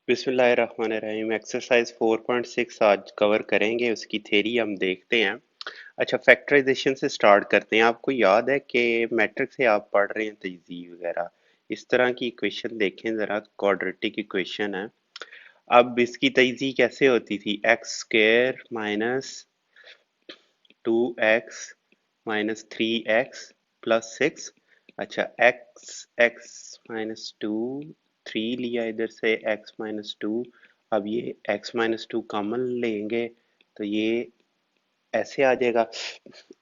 बिस्मिल्लाहिर्रहमानिर्रहीम। एक्सरसाइज 4.6 आज कवर करेंगे, उसकी थ्योरी हम देखते हैं। अच्छा, फैक्टराइजेशन से स्टार्ट करते हैं। आपको याद है कि मैट्रिक से आप पढ़ रहे हैं तजीज़ी वगैरह, इस तरह की इक्वेशन देखें ज़रा। क्वाड्रेटिक इक्वेशन है। अब इसकी तजीज़ी कैसे होती थी? X square minus 2x minus 3x plus 6। अच्छा, एक्स माइनस 2, 3 लिया इधर से, x माइनस 2। अब ये x माइनस 2 कॉमन लेंगे तो ये ऐसे आ जाएगा।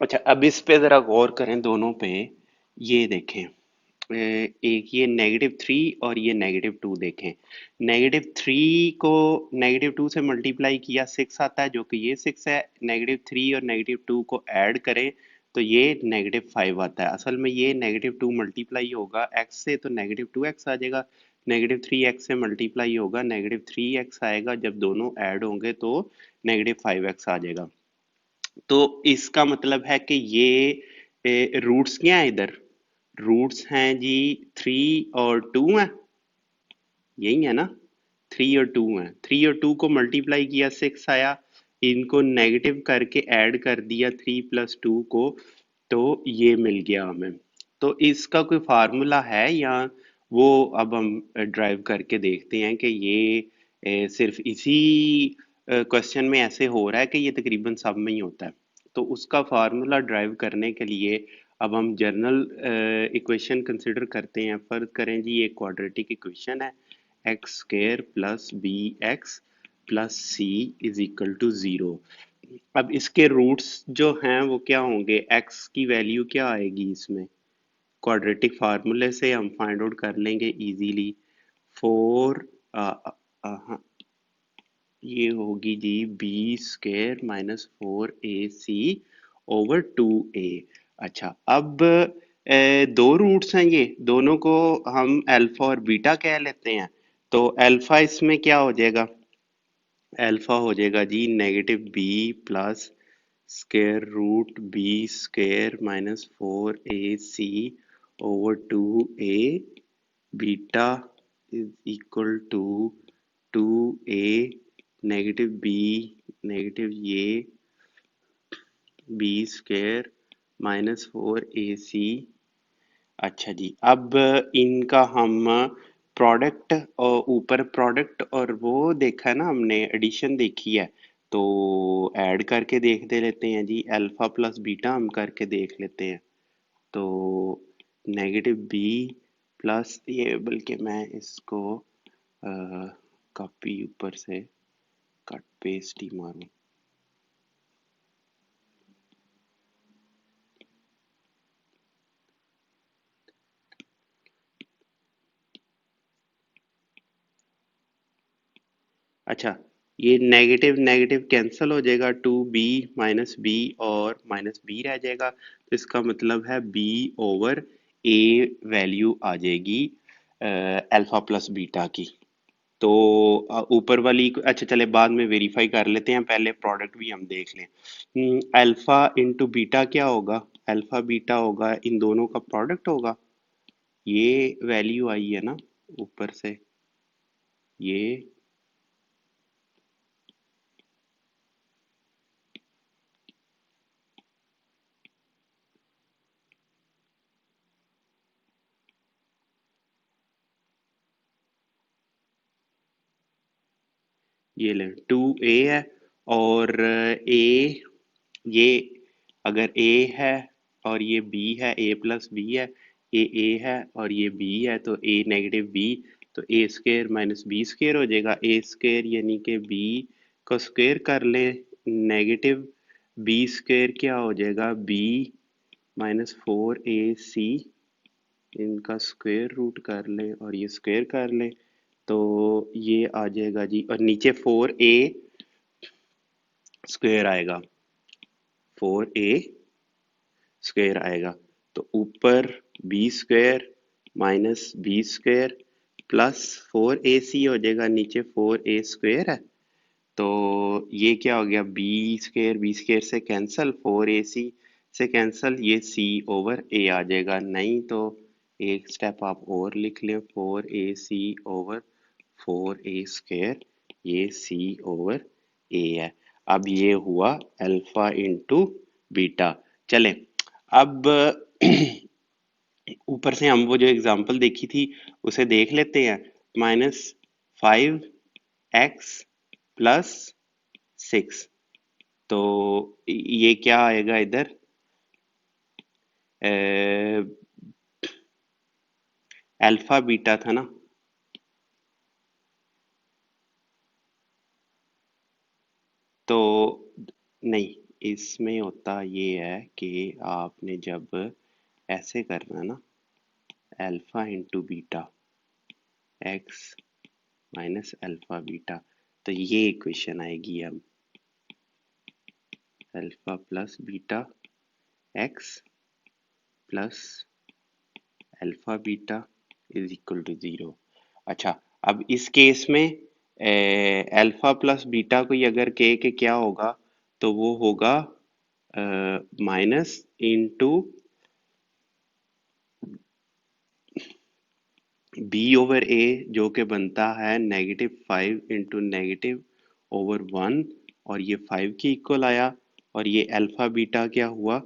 अच्छा, अब इस पे ज़रा गौर करें दोनों पे। ये देखें, एक ये -3 और ये -2 देखें। -3 को -2 से मल्टीप्लाई किया 6 आता है, जो कि ये 6 है। -3 और -2 को ऐड करें तो ये -5 आता है। असल में ये -2 मल्टीप्लाई होगा x से तो -2x आ जाएगा। -3x से मल्टीप्लाई होगा -3x आएगा। जब दोनों ऐड होंगे तो -5x आ जाएगा। तो इसका मतलब है कि ये रूट्स क्या है इधर? रूट्स हैं जी 3 और 2 हैं, यही है ना। 3 और 2 हैं, 3 और 2 को मल्टीप्लाई किया 6 आया। इनको नेगेटिव करके ऐड कर दिया 3 प्लस 2 को, तो ये मिल गया हमें। तो इसका कोई फार्मूला है या वो अब हम ड्राइव करके देखते हैं कि ये सिर्फ इसी क्वेश्चन में ऐसे हो रहा है कि ये तकरीबन सब में ही होता है। तो उसका फार्मूला ड्राइव करने के लिए अब हम जनरल इक्वेशन कंसिडर करते हैं। फर्ज करें जी ये क्वाड्रेटिक इक्वेशन है, x square plus B x plus C is equal to 0। अब इसके रूट्स जो हैं वो क्या होंगे? एक्स की वैल्यू क्या आएगी इसमें? क्वाड्रेटिक फार्मूले से हम फाइंड आउट कर लेंगे इजीली। 4 ये होगी जी b square minus 4ac over 2a। अच्छा, अब दो रूट्स हैं, ये दोनों को हम अल्फा और बीटा कह लेते हैं। तो अल्फा इसमें क्या हो जाएगा? अल्फा हो जाएगा जी -b plus square root b square minus 4ac over 2a। Beta is equal to 2a -b ये बी स्क्वायर माइनस 4ac। अच्छा जी, अब इनका हम प्रोडक्ट और ऊपर प्रोडक्ट और वो देखा है ना हमने, एडिशन देखी है। तो ऐड करके देख दे लेते हैं जी, अल्फा प्लस बीटा हम करके देख लेते हैं। तो -b प्लस ये, बल्कि मैं इसको कॉपी ऊपर से कट पेस्ट ही मारूं। अच्छा, ये नेगेटिव नेगेटिव कैंसिल हो जाएगा, 2b माइनस बी और माइनस बी रह जाएगा। तो इसका मतलब है b ओवर a वैल्यू आ जाएगी अल्फा प्लस बीटा की। तो ऊपर वाली, अच्छा चले बाद में वेरीफाई कर लेते हैं, पहले प्रोडक्ट भी हम देख लें। अल्फा इंटू बीटा क्या होगा? अल्फा बीटा होगा, इन दोनों का प्रोडक्ट होगा। ये वैल्यू आई है ना ऊपर से, ये ये लें 2a है और a, ये अगर a है और ये b है, a प्लस b है, a है और ये b है, तो a नेगेटिव b, तो a square minus B square हो जाएगा। a स्क्वायर यानी कि b को स्क्वायर कर लें, नेगेटिव b स्क्वायर क्या हो जाएगा? b माइनस 4ac, इनका स्क्वायर रूट कर लें और ये स्क्वायर कर लें तो ये आ जाएगा जी, और नीचे 4a स्क्वायर आएगा, 4a स्क्वायर आएगा। तो ऊपर b square minus B square plus 4ac हो जाएगा, नीचे 4a स्क्वायर है। तो ये क्या हो गया? बी स्क्वायर से कैंसल, 4ac से कैंसल, ये c ओवर a आ जाएगा। नहीं तो एक स्टेप आप और लिख लें, 4ac ओवर 4a², ये c ओवर a है। अब ये हुआ अल्फा इंटू बीटा। चले अब ऊपर से हम वो जो एग्जांपल देखी थी उसे देख लेते हैं। -5x प्लस 6, तो ये क्या आएगा इधर, अल्फा बीटा था ना, तो नहीं, इसमें होता ये है कि आपने जब ऐसे करना ना, alpha into beta x minus alpha beta, तो ये इक्वेशन आएगी अब alpha plus beta x plus alpha beta is equal to 0। अच्छा, अब इस केस में अल्फा प्लस बीटा कोई अगर के क्या होगा, तो वो होगा माइनस इंटू बी ओवर ए, जो कि बनता है -5 इंटू -ओवर 1, और ये 5 के इक्वल आया। और ये अल्फा बीटा क्या हुआ,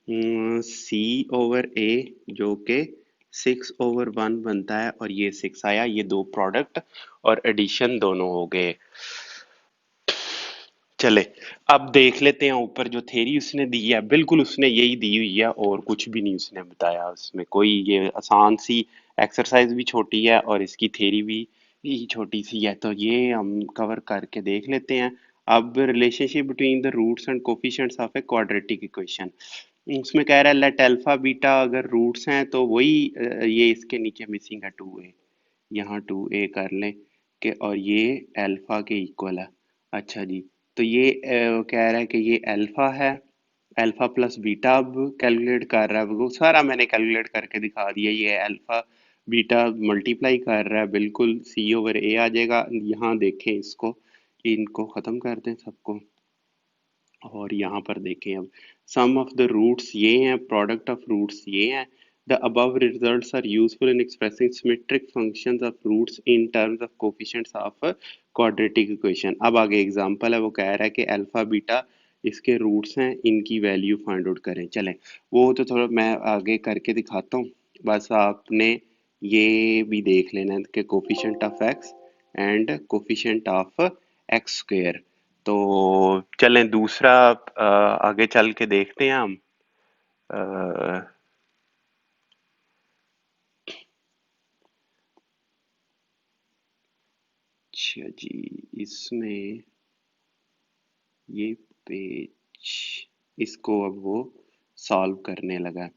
सी ओवर ए, जो कि 6/1 बनता है, और ये 6 आया। ये दो प्रोडक्ट और एडिशन दोनों हो गए। चले अब देख लेते हैं ऊपर जो थ्योरी उसने दी है, बिल्कुल उसने यही दी हुई है और कुछ भी नहीं उसने बताया उसमें कोई। ये आसान सी एक्सरसाइज भी छोटी है और इसकी थ्योरी भी छोटी सी है, तो ये हम कवर करके देख लेते हैं। अब relationship between the roots and coefficients of a quadratic equation, उसमें कह रहा है लेट अल्फा बीटा अगर रूट्स हैं तो वही ये इसके नीचे मिसिंग है 2a, यहाँ 2a कर लें कि, और ये अल्फा के इक्वल है। अच्छा जी, तो ये कह रहा है कि ये अल्फा है, अल्फा प्लस बीटा अब कैलकुलेट कर रहा है, वो सारा मैंने कैलकुलेट करके दिखा दिया। ये अल्फा बीटा मल्टीप्लाई कर रहा है, बिल्कुल सी ओवर ए आ जाएगा। यहाँ देखें इसको, इनको ख़त्म कर दें सबको, और यहाँ पर देखें अब सम ऑफ द रूट्स ये हैं, प्रोडक्ट ऑफ रूट्स ये हैं। The above results are useful in expressing symmetric functions of roots in terms of coefficients of quadratic equation. अब आगे एग्जांपल है, वो कह रहा है कि अल्फा बीटा इसके रूट्स हैं, इनकी वैल्यू फाइंड आउट करें। चलें वो तो थोड़ा मैं आगे करके दिखाता हूँ, बस आपने ये भी देख लेना है कि coefficient of x and coefficient of x square. तो चलें दूसरा आगे चल के देखते हैं हम। अ, अच्छा जी, इसमें ये पेज, इसको अब वो सॉल्व करने लगा।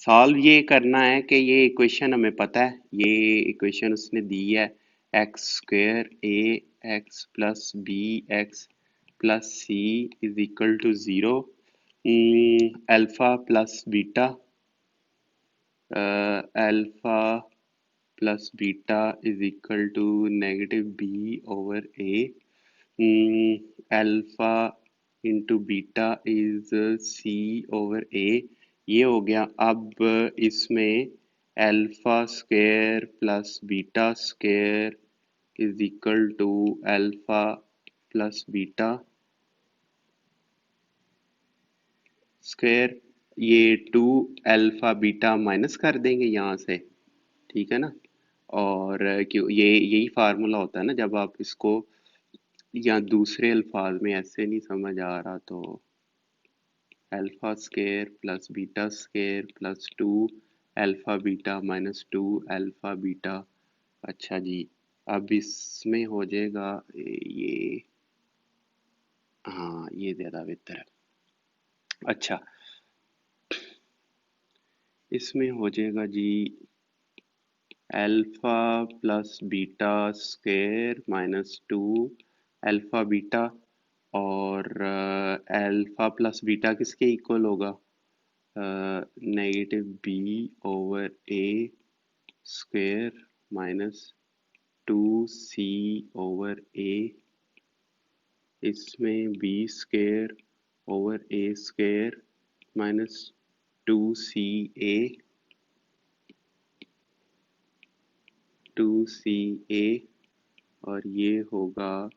सॉल्व ये करना है कि ये इक्वेशन हमें पता है, ये इक्वेशन उसने दी है x square a x plus B x plus C is equal to 0, alpha plus beta, alpha plus beta is equal to -b/a, alpha into beta is c/a। ये हो गया। अब इसमें alpha square plus beta square is equal to alpha plus beta square, ये 2 alpha beta minus कर देंगे यहाँ से, ठीक है ना। और क्यों ये यही फार्मूला होता है ना, जब आप इसको या दूसरे अल्फाज में ऐसे नहीं समझ आ रहा तो alpha square plus beta square plus 2 alpha beta minus 2 alpha beta. अच्छा जी, अब इसमें हो जाएगा ये, हाँ ये ज़्यादा बेहतर है। अच्छा, इसमें हो जाएगा जी alpha plus beta square -2 alpha beta, और अल्फा प्लस बीटा किसके इक्वल होगा, -b/a स्क्वायर -2c/a, इसमें b square over a square -2ca 2ca और ये होगा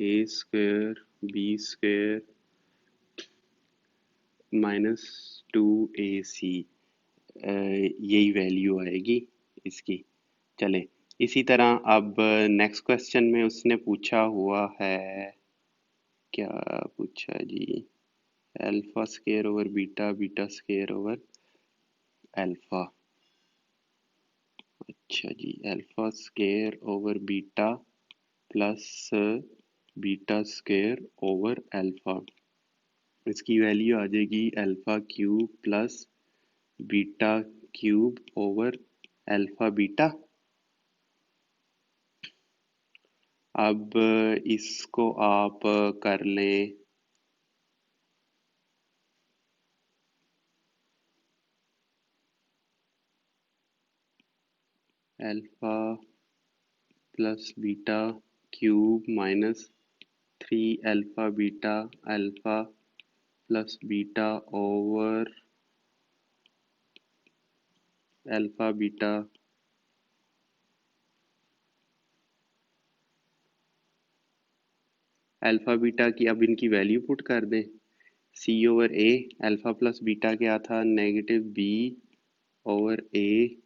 ए स्क्वायर बी स्क्वायर -2ac। यही वैल्यू आएगी इसकी। चले इसी तरह अब नेक्स्ट क्वेश्चन में उसने पूछा हुआ है, क्या पूछा जी, alpha square over beta, beta square over alpha. अच्छा जी, alpha square over beta plus beta square over alpha, इसकी वैल्यू आ जाएगी alpha cube plus beta cube over alpha beta. अब इसको आप कर लें alpha plus beta cube minus 3 alpha plus beta over alpha beta alpha beta की। अब इनकी वैल्यू पुट कर दें, C over A, alpha plus beta क्या था, -b over A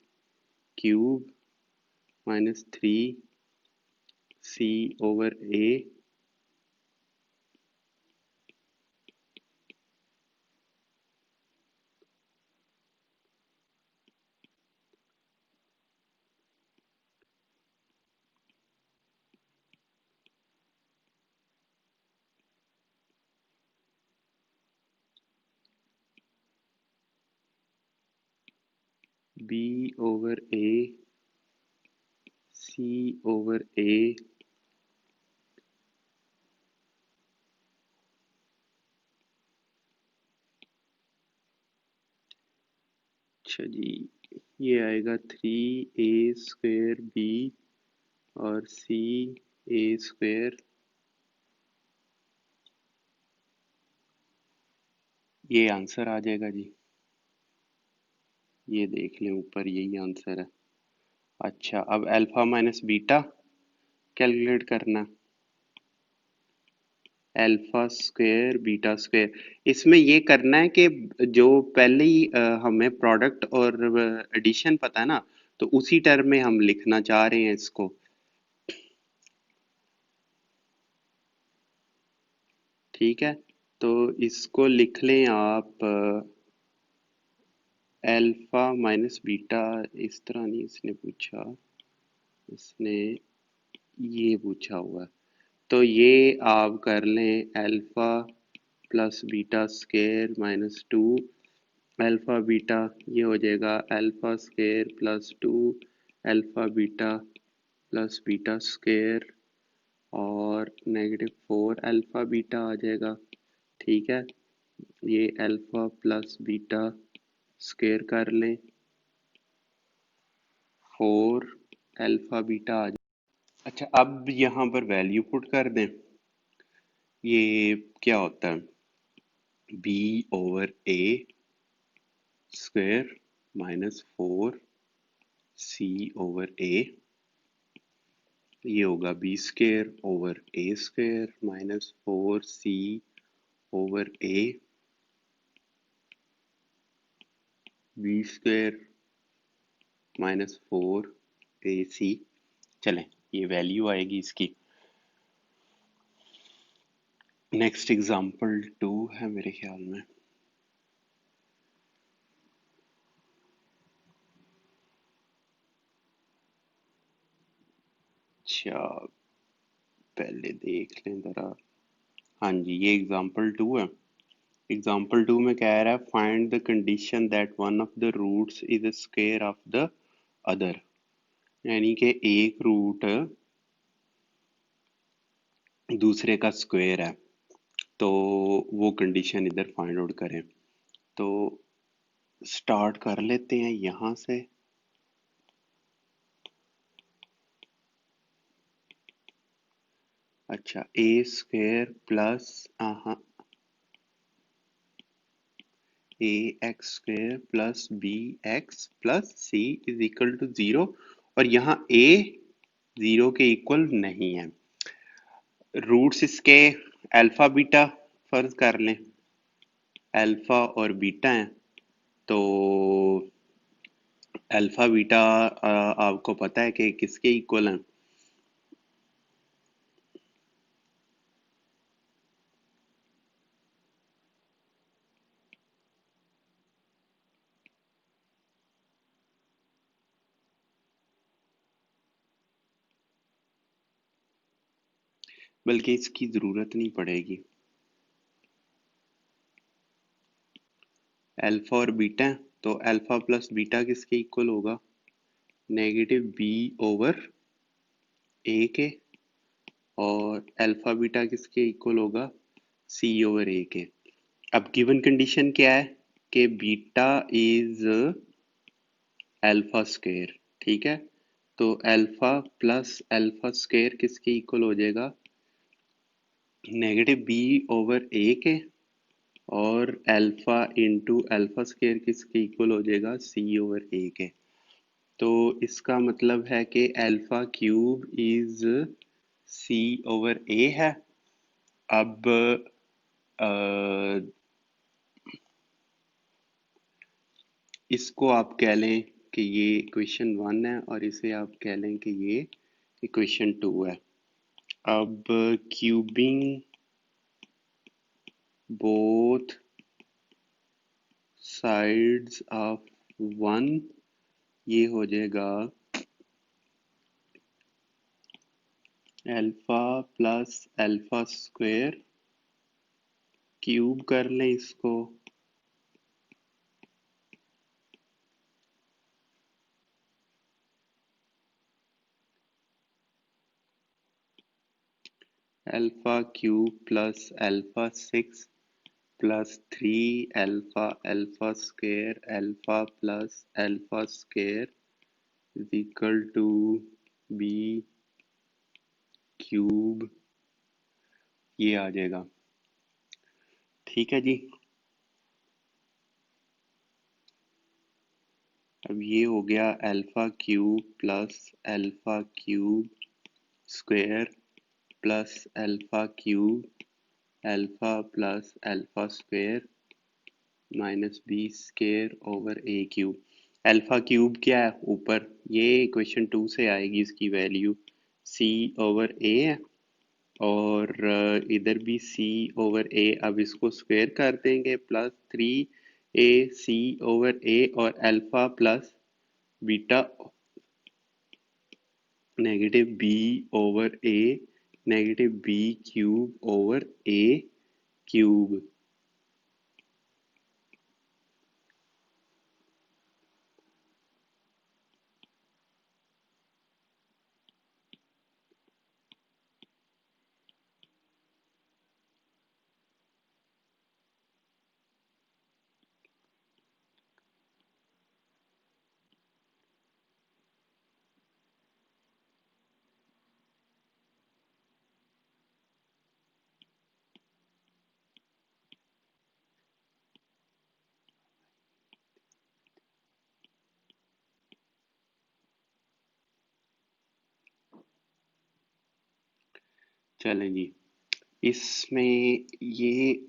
cube -3c over A b over A c over ए। अच्छा जी, ये आएगा 3a² b और c a²। ये आंसर आ जाएगा जी, ये देख लें ऊपर यही आंसर है। अच्छा, अब अल्फा माइनस बीटा कैलकुलेट करना, अल्फा स्क्वायर बीटा स्क्वायर। इसमें ये करना है कि जो पहले ही हमें प्रोडक्ट और एडिशन पता है ना, तो उसी टर्म में हम लिखना चाह रहे हैं इसको। ठीक है, तो इसको लिख लें आप अल्फा माइनस बीटा। इस तरह नहीं इसने पूछा, इसने ये पूछा हुआ है। तो ये आप कर लें alpha plus beta square -2 alpha beta, ये हो जाएगा alpha square +2 alpha beta plus beta square और -4 अल्फा बीटा आ जाएगा। ठीक है, ये अल्फा प्लस बीटा स्क्वायर कर लें, 4 अल्फा बीटा आ जाए। अच्छा, अब यहाँ पर वैल्यू पुट कर दें, ये क्या होता है, b over a square -4 c over a, ये होगा b square over a square -4c over a, b square -4ac। चलें, ये वैल्यू आएगी इसकी। नेक्स्ट एग्जांपल 2 है मेरे ख्याल में। अच्छा, पहले देख लें जरा। हाँ जी, ये एग्जांपल 2 है। एग्जाम्पल 2 में कह रहा है find the condition that one of the roots is a square of the other, यानी कि एक रूट दूसरे का स्क्वायर है, तो वो कंडीशन इधर फाइंड आउट करें। तो स्टार्ट कर लेते हैं यहाँ से। अच्छा, A square plus A X square plus B x plus C is equal to 0, और यहाँ ए 0 के इक्वल नहीं है। रूट्स इसके अल्फा बीटा फर्ज कर लें, अल्फा और बीटा हैं, तो अल्फा बीटा आपको पता है कि किसके इक्वल हैं? बल्कि इसकी जरूरत नहीं पड़ेगी। अल्फा और बीटा है, तो अल्फा प्लस बीटा किसके इक्वल होगा? नेगेटिव बी ओवर ए के, और अल्फा बीटा किसके इक्वल होगा? सी ओवर ए के। अब गिवन कंडीशन क्या है कि बीटा इज अल्फा स्क्वायर, ठीक है, तो अल्फा प्लस अल्फा स्क्वायर किसके इक्वल हो जाएगा? नेगेटिव बी ओवर ए के, और अल्फा इंटू अल्फा स्क्वायर किसके इक्वल हो जाएगा? सी ओवर ए के। तो इसका मतलब है कि alpha cube is C over A है। अब इसको आप कह लें कि ये इक्वेशन 1 है, और इसे आप कह लें कि ये इक्वेशन 2 है। अब क्यूबिंग बोथ साइड्स ऑफ 1, ये हो जाएगा alpha plus alpha square, cube कर लें इसको, alpha cube plus alpha 6 plus 3 alpha alpha square alpha plus alpha square is equal to b cube, ये आ जाएगा। ठीक है जी। अब ये हो गया alpha cube plus alpha cube square plus alpha cube alpha plus alpha square minus B square over A cube. Alpha cube क्या है ऊपर? ये इक्वेशन 2 से आएगी, इसकी वैल्यू सी ओवर ए है, और इधर भी सी ओवर ए। अब इसको स्क्वायर कर देंगे, plus 3 A C over A, और alpha plus beta negative B over A negative B cube over A cube. चलें जी, इसमें ये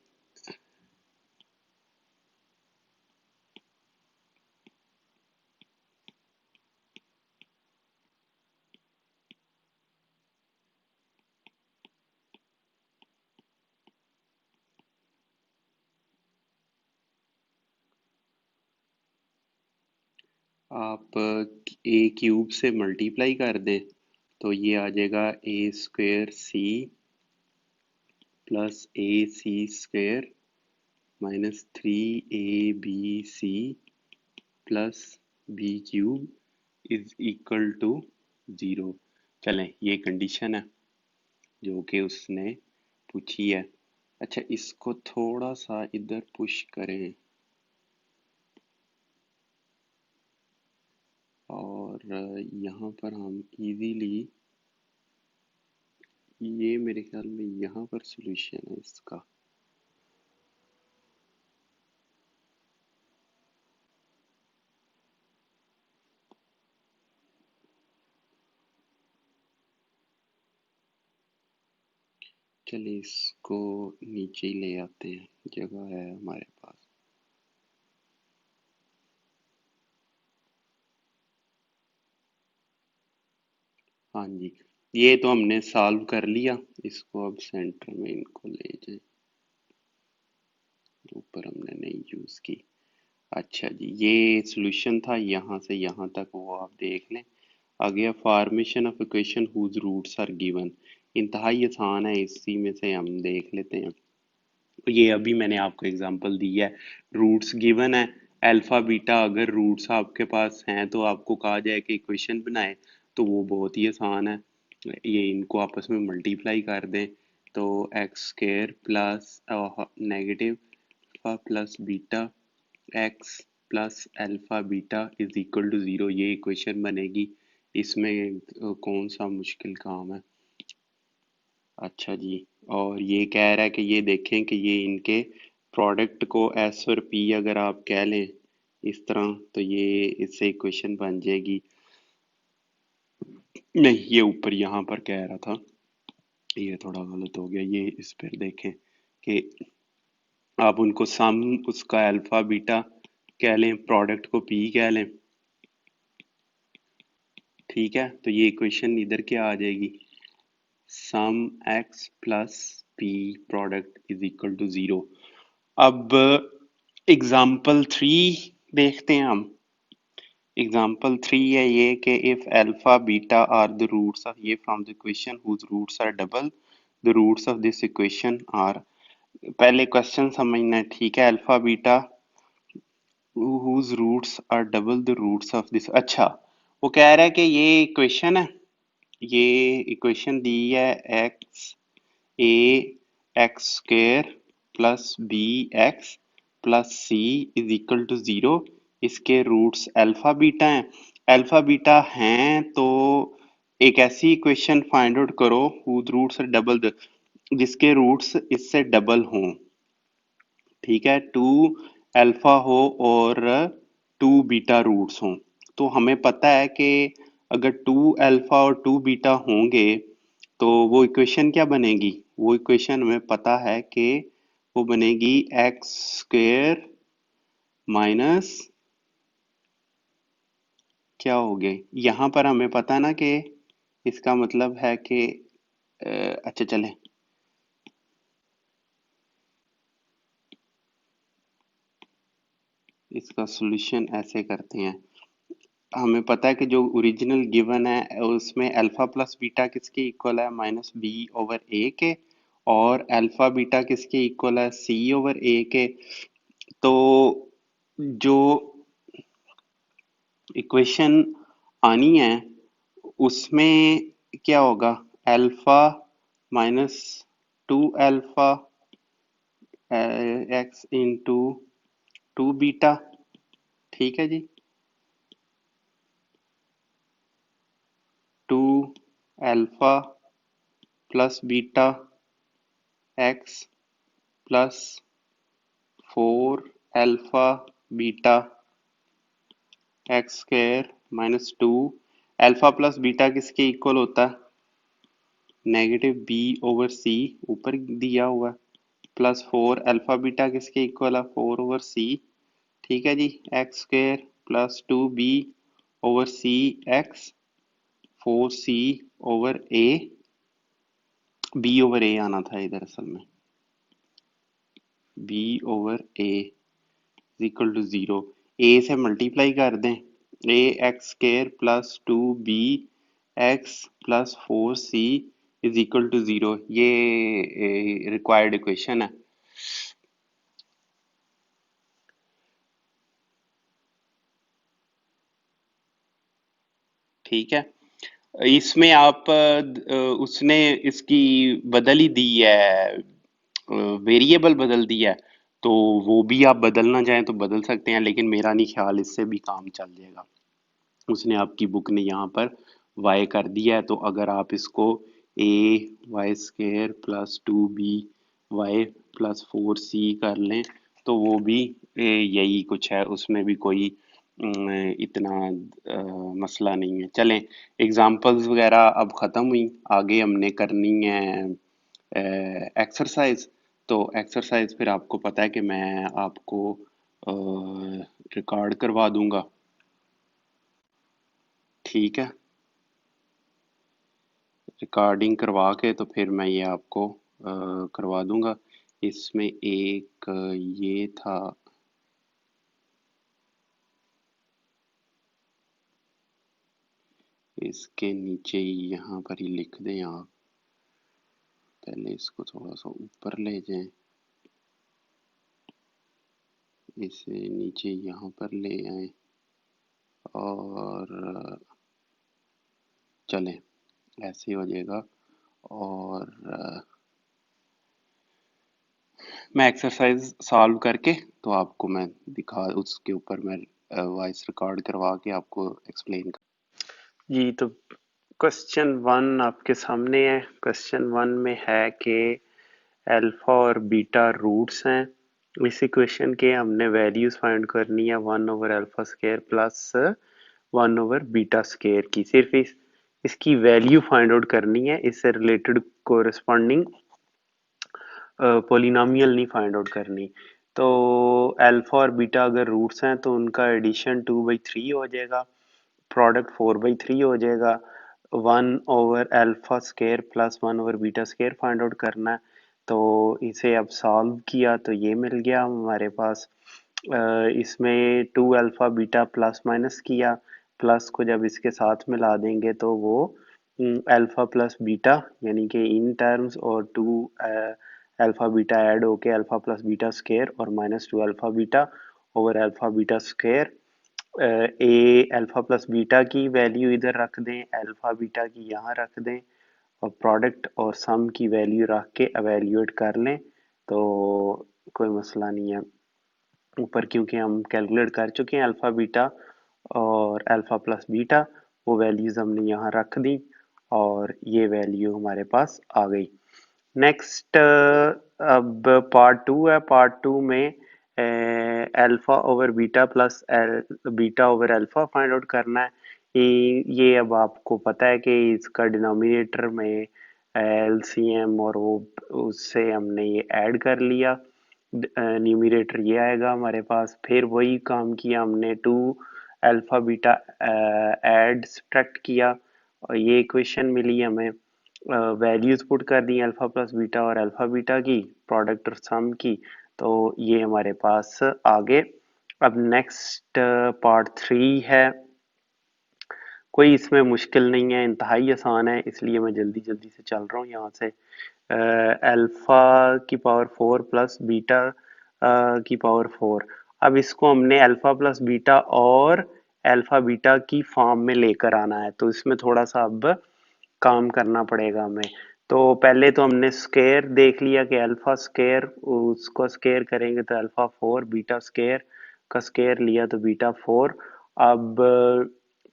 आप ए क्यूब से मल्टीप्लाई कर दें, तो ये आ जाएगा A square C plus A C square minus 3 A B C plus B cube is equal to 0। चलें, ये कंडीशन है जो कि उसने पूछी है। अच्छा, इसको थोड़ा सा इधर पुश करें, और यहाँ पर हम इजीली, ये मेरे ख्याल में यहाँ पर सॉल्यूशन है इसका। चलिए इसको नीचे ही ले आते हैं, जगह है हमारे पास। हाँ जी, ये तो हमने सॉल्व कर लिया। इसको अब सेंटर में इनको ले जाए, ऊपर हमने नहीं यूज की। अच्छा जी, ये सॉल्यूशन था यहाँ से यहाँ तक, वो आप देख लें। आ गया formation of equation whose roots are given. इंतहाई आसान है, इसी में से हम देख लेते हैं। ये अभी मैंने आपको एग्जांपल दी है, रूट्स गिवन है। अल्फा बीटा अगर रूट्स आपके पास हैं तो आपको कहा जाए कि इक्वेशन बनाए, तो वो बहुत ही आसान है। ये इनको आपस में मल्टीप्लाई कर दें, तो x square plus negative alpha plus beta x plus alpha beta is equal to zero, ये इक्वेशन बनेगी। इसमें कौन सा मुश्किल काम है। अच्छा जी, और ये कह रहा है कि ये देखें कि ये इनके प्रोडक्ट को एस और पी अगर आप कह लें इस तरह, तो ये इससे इक्वेशन बन जाएगी। नहीं, ये ऊपर यहाँ पर कह रहा था, ये थोड़ा गलत हो गया। ये इस पर देखें कि आप उनको सम उसका अल्फा बीटा कह लें, प्रोडक्ट को पी कह लें, ठीक है। तो ये इक्वेशन इधर क्या आ जाएगी, sum X plus P product is equal to zero. अब एग्जाम्पल थ्री देखते हैं हम। एग्जाम्पल थ्री है ये कि if alpha beta are the roots of, ये from the equation whose roots are double the roots of this equation are. पहले question समझना है, ठीक है। Alpha beta whose roots are double the roots of this. अच्छा, वो कह रहा है कि ये इक्वेशन है, ये इक्वेशन दी है x a x square plus B x plus C is equal to zero. इसके रूट्स अल्फा बीटा हैं। अल्फा बीटा हैं तो एक ऐसी इक्वेशन फाइंड आउट करो हुज रूट्स डबल द, जिसके रूट्स इससे डबल हों, ठीक है। टू अल्फा हो और टू बीटा रूट्स हों। तो हमें पता है कि अगर टू अल्फा और टू बीटा होंगे तो वो इक्वेशन क्या बनेगी, वो इक्वेशन हमें पता है कि वो बनेगी एक्स स्क्वेयर माइनस, क्या हो गए यहाँ पर हमें पता है ना कि इसका मतलब है कि अच्छा चलें, इसका सॉल्यूशन ऐसे करते हैं। हमें पता है कि जो ओरिजिनल गिवन है उसमें अल्फा प्लस बीटा किसके इक्वल है, माइनस बी ओवर ए के, और अल्फा बीटा किसके इक्वल है, सी ओवर ए के। तो जो इक्वेशन आनी है उसमें क्या होगा, alpha minus two alpha X into two beta, ठीक है जी। Two alpha plus beta x plus four alpha beta X square minus two. Alpha plus beta किसके इक्वल होता है, नेगेटिव बी ओवर सी, ऊपर दिया हुआ है, प्लस फोर अल्फा बीटा किसके इक्वल है, फोर ओवर सी, ठीक है जी। X square plus two B over C X, four C over A, B over A आना था इधर असल में, B over A equal to zero. A से मल्टीप्लाई कर दें, A X square plus two B x plus four C is equal to zero, ये required equation है, ठीक है। इसमें आप उसने इसकी बदल ही दी है, वेरिएबल बदल दिया है, तो वो भी आप बदलना चाहें तो बदल सकते हैं, लेकिन मेरा नहीं ख्याल इससे भी काम चल जाएगा। उसने आपकी बुक ने यहाँ पर y कर दिया है, तो अगर आप इसको a Y square plus two B Y plus four C कर लें तो वो भी यही कुछ है, उसमें भी कोई इतना मसला नहीं है। चलें, एग्जाम्पल्स वगैरह अब ख़त्म हुई, आगे हमने करनी है एक्सरसाइज। तो एक्सरसाइज फिर आपको पता है कि मैं आपको रिकॉर्ड करवा दूंगा, ठीक है। रिकॉर्डिंग करवा के तो फिर मैं ये आपको करवा दूंगा। इसमें एक ये था, इसके नीचे ही यहाँ पर ही लिख दें आप। पहले इसको थोड़ा सा ऊपर ले जाएं, इसे नीचे यहाँ पर ले आए और चलें, ऐसे हो जाएगा। और मैं एक्सरसाइज सॉल्व करके तो आपको मैं दिखा, उसके ऊपर मैं वॉइस रिकॉर्ड करवा के आपको एक्सप्लेन कर। जी, तो क्वेश्चन 1 आपके सामने है। क्वेश्चन 1 में है कि अल्फा और बीटा रूट्स हैं। इस इक्वेशन के हमने वैल्यूज फाइंड करनी है 1 over alpha square plus 1 over beta square की। सिर्फ इसकी वैल्यू फाइंड आउट करनी है, इससे रिलेटेड कोरिस्पॉन्डिंग पोलिनोमियल नहीं फाइंड आउट करनी। तो अल्फा और बीटा अगर रूट्स हैं तो उनका एडिशन 2/3 हो जाएगा, प्रोडक्ट 4/3 हो जाएगा। 1 over alpha square plus 1 over beta square find out करना है। तो इसे अब सॉल्व किया तो ये मिल गया हमारे पास। इसमें 2 अल्फा बीटा प्लस माइनस किया, प्लस को जब इसके साथ मिला देंगे तो वो अल्फा प्लस बीटा यानी कि इन टर्म्स, और 2 अल्फा बीटा ऐड होके अल्फा प्लस बीटा स्क्वायर और -2 alpha beta over alpha beta square. ए अल्फा प्लस बीटा की वैल्यू इधर रख दें, अल्फा बीटा की यहाँ रख दें और प्रोडक्ट और सम की वैल्यू रख के एवेल्यूएट कर लें तो कोई मसला नहीं है। ऊपर क्योंकि हम कैलकुलेट कर चुके हैं अल्फा बीटा और अल्फा प्लस बीटा, वो वैल्यूज हमने यहाँ रख दी और ये वैल्यू हमारे पास आ गई। नेक्स्ट अब पार्ट 2 है। पार्ट 2 में alpha over beta plus beta over alpha find out करना है। ये अब आपको पता है कि इसका डिनोमिनेटर में एलसीएम और वो उससे हमने ये ऐड कर लिया, न्यूमरेटर ये आएगा हमारे पास। फिर वही काम किया हमने, 2 अल्फा बीटा ऐड सब्ट्रैक्ट किया और ये इक्वेशन मिली हमें। वैल्यूज पुट कर दी अल्फा प्लस बीटा और अल्फा बीटा की, प्रोडक्ट और सम की, तो ये हमारे पास आगे। अब नेक्स्ट पार्ट 3 है। कोई इसमें मुश्किल नहीं है, इंतहाई आसान है, इसलिए मैं जल्दी जल्दी से चल रहा हूँ यहाँ से। अल्फा की पावर 4 प्लस बीटा की पावर 4। अब इसको हमने अल्फा प्लस बीटा और अल्फा बीटा की फॉर्म में लेकर आना है, तो इसमें थोड़ा सा अब काम करना पड़ेगा हमें। तो पहले तो हमने स्केयर देख लिया कि अल्फा स्केयर, उसको स्केयर करेंगे तो अल्फा 4, बीटा स्केयर का स्केयर लिया तो बीटा 4। अब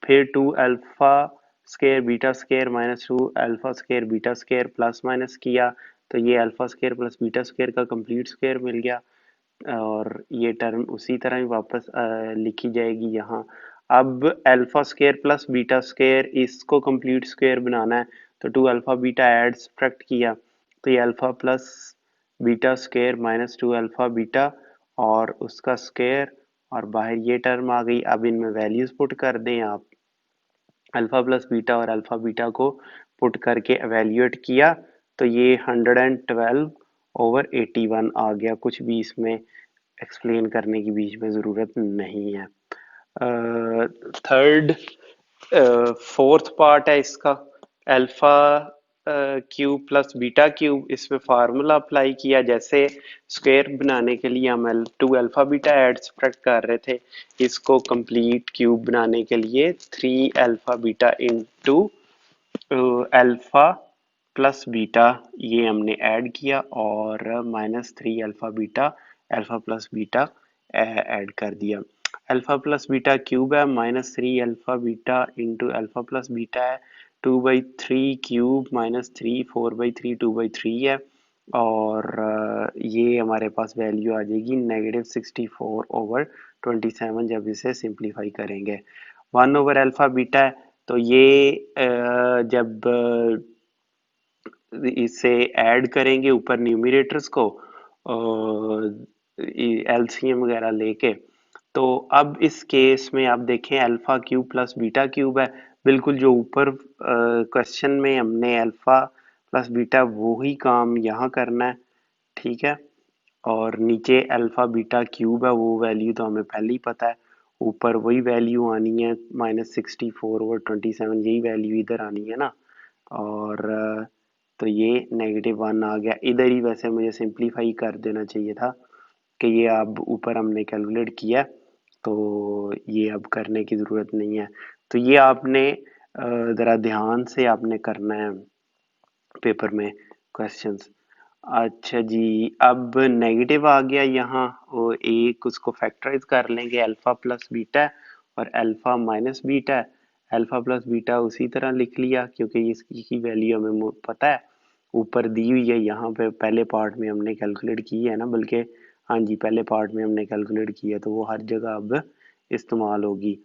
फिर 2 alpha square beta square -2 alpha square beta square plus minus किया तो ये alpha square plus beta square का कंप्लीट स्केयर मिल गया और ये टर्म उसी तरह ही वापस लिखी जाएगी यहाँ। अब alpha square plus beta square, इसको कंप्लीट स्केयर बनाना है तो 2 अल्फा बीटा ऐड सब्ट्रैक्ट किया तो ये alpha plus beta square -2 alpha beta और उसका स्केयर और बाहर ये टर्म आ गई। अब इनमें वैल्यूज पुट कर दें आप, अल्फा प्लस बीटा और अल्फा बीटा को पुट करके एवेल्यूएट किया तो ये 112 ओवर 81 आ गया। कुछ भी इसमें एक्सप्लेन करने की बीच में ज़रूरत नहीं है। थर्ड फोर्थ पार्ट है इसका, alpha cube plus beta cube. इसमें फार्मूला अप्लाई किया, जैसे स्क्वायर बनाने के लिए हम 2 अल्फा बीटा ऐड सब्ट्रैक्ट कर रहे थे, इसको कंप्लीट क्यूब बनाने के लिए 3 alpha beta into alpha plus beta ये हमने ऐड किया और -3 alpha beta alpha plus beta add कर दिया। अल्फा प्लस बीटा क्यूब है, -3 alpha beta into alpha plus beta है, 2/3 क्यूब -3 4/3 2/3 है और ये हमारे पास वैल्यू आ जाएगी -64 ओवर 27 जब इसे सिंप्लीफाई करेंगे। 1 ओवर अल्फा बीटा है तो ये जब इसे ऐड करेंगे ऊपर न्यूमरेटर्स को एलसीएम वगैरह लेके। तो अब इस केस में आप देखें alpha cube plus beta cube है, बिल्कुल जो ऊपर क्वेश्चन में हमने अल्फा प्लस बीटा वही काम यहाँ करना है, ठीक है। और नीचे अल्फा बीटा क्यूब है, वो वैल्यू तो हमें पहले ही पता है, ऊपर वही वैल्यू आनी है -64/27, यही वैल्यू इधर आनी है ना। और तो ये -1 आ गया इधर ही। वैसे मुझे सिंप्लीफाई कर देना चाहिए था कि ये अब ऊपर हमने कैलकुलेट किया, तो ये अब करने की ज़रूरत नहीं है। तो ये आपने ज़रा ध्यान से आपने करना है पेपर में क्वेश्चंस। अच्छा जी, अब नेगेटिव आ गया यहाँ, वो एक उसको फैक्टराइज कर लेंगे, अल्फा प्लस बीटा और alpha minus beta. Alpha plus beta उसी तरह लिख लिया क्योंकि इसकी की वैल्यू हमें पता है, ऊपर दी हुई है। यहाँ पे पहले पार्ट में हमने कैलकुलेट की है ना, बल्कि हाँ जी पहले पार्ट में हमने कैलकुलेट किया, तो वो हर जगह अब इस्तेमाल होगी।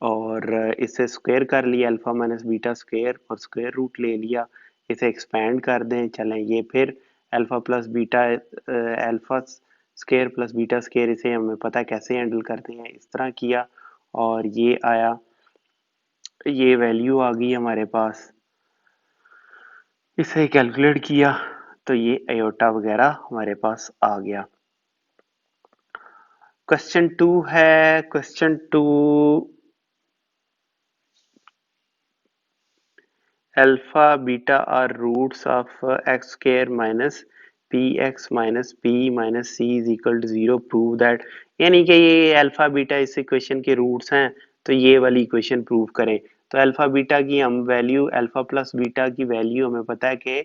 और इससे स्क्वायर कर लिया अल्फा माइनस बीटा स्क्वायर और स्क्वायर रूट ले लिया। इसे एक्सपेंड कर दें, चलें ये फिर alpha plus beta alpha square plus beta square, इसे हमें पता है कैसे हैंडल करते हैं, इस तरह किया और ये आया, ये वैल्यू आ गई हमारे पास। इसे कैलकुलेट किया तो ये आयोटा वगैरह हमारे पास आ गया। क्वेश्चन 2 है, question 2, alpha beta are roots of x square minus p x minus p minus c is equal to 0, prove that. यानी कि ये अल्फा बीटा इस इक्वेशन के रूट्स हैं, तो ये वाली इक्वेशन प्रूव करें। तो अल्फा बीटा की हम वैल्यू, अल्फा प्लस बीटा की वैल्यू हमें पता है कि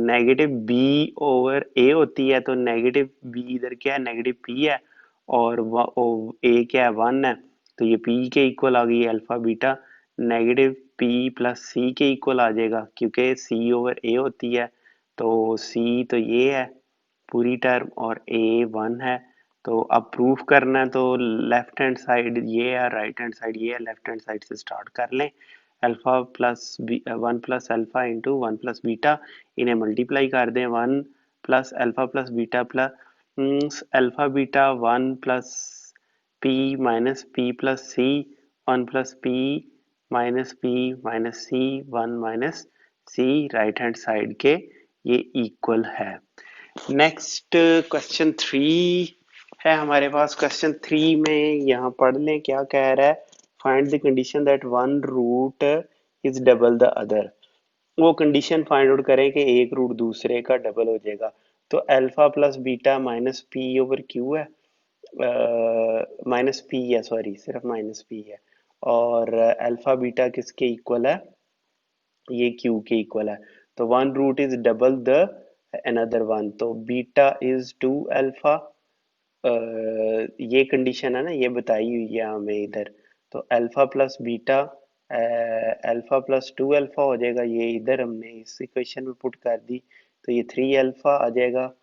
नेगेटिव बी ओवर ए होती है, तो नेगेटिव बी इधर क्या है, नेगेटिव पी है, और ए क्या है, 1 है, तो ये पी के इक्वल आ गई alpha beta. Negative P plus C के इक्वल आ जाएगा क्योंकि सी ओवर ए होती है, तो सी तो ये है पूरी टर्म और ए 1 है। तो अब प्रूफ करना है, तो लेफ्ट हैंड साइड ये है, राइट हैंड साइड ये है, लेफ्ट हैंड साइड से स्टार्ट कर लें। Alpha plus 1 plus alpha into 1 plus beta, इन्हें मल्टीप्लाई कर दें, 1 plus alpha plus beta plus alpha beta 1 plus P minus P plus C, 1 plus P minus C, 1 minus C, right hand side के ये equal है। Next question 3 है हमारे पास। Question 3 में यहाँ पढ़ लें क्या कह रहा है, find the condition that one root is double the other. वो कंडीशन फाइंड आउट करें कि एक रूट दूसरे का डबल हो जाएगा। तो alpha plus beta minus P over Q है, माइनस पी है, सॉरी सिर्फ माइनस पी है, और अल्फा बीटा किसके इक्वल है, ये क्यू के इक्वल है। तो one root is double the another one, तो बीटा इज 2 अल्फा, ये कंडीशन है ना, ये बताई हुई है हमें इधर। तो alpha plus beta alpha plus 2 alpha हो जाएगा, ये इधर हमने इस इक्वेशन में पुट कर दी, तो ये 3 अल्फा आ जाएगा।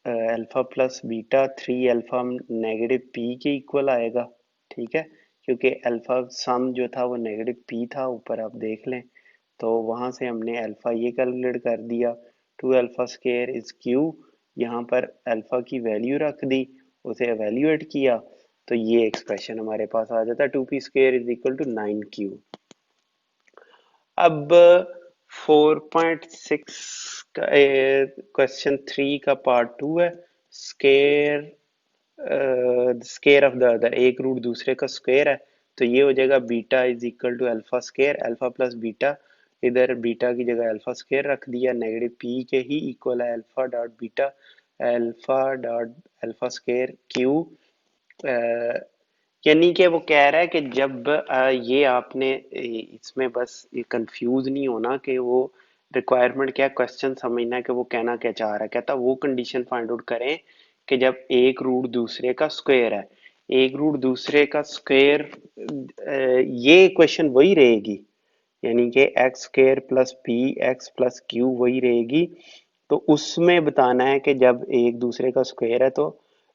Alpha plus beta 3 alpha negative p के इक्वल आएगा, ठीक है, क्योंकि अल्फा सम जो था वो नेगेटिव पी था, ऊपर आप देख लें। तो वहां से हमने अल्फा ये कैलकुलेट कर दिया, 2 अल्फा स्क्वायर इज क्यू, यहाँ पर अल्फा की वैल्यू रख दी, उसे एवेल्यूएट किया, तो ये एक्सप्रेशन हमारे पास आ जाता है, 2p square is equal to 9q। अब 4.6 का क्वेश्चन 3 का पार्ट 2 है, square square of the other, एक रूट दूसरे का स्क्वायर है, तो ये हो जाएगा beta is equal to alpha square, alpha plus beta, इधर बीटा की जगह अल्फा स्क्वायर रख दिया, नेगेटिव पी के ही इक्वल है alpha dot beta, alpha dot alpha square q. यानी कि वो कह रहा है कि जब ये आपने इसमें बस ये कंफ्यूज नहीं होना कि वो रिक्वायरमेंट क्या, क्वेश्चन समझना है कि वो कहना क्या चाह रहा है। कहता वो कंडीशन फाइंड आउट करें कि जब एक रूट दूसरे का स्क्वायर है, एक रूट दूसरे का स्क्वायर, ये इक्वेशन वही रहेगी, यानी कि x square plus P x plus Q वही रहेगी। तो उसमें बताना है कि जब एक दूसरे का स्क्वायर है तो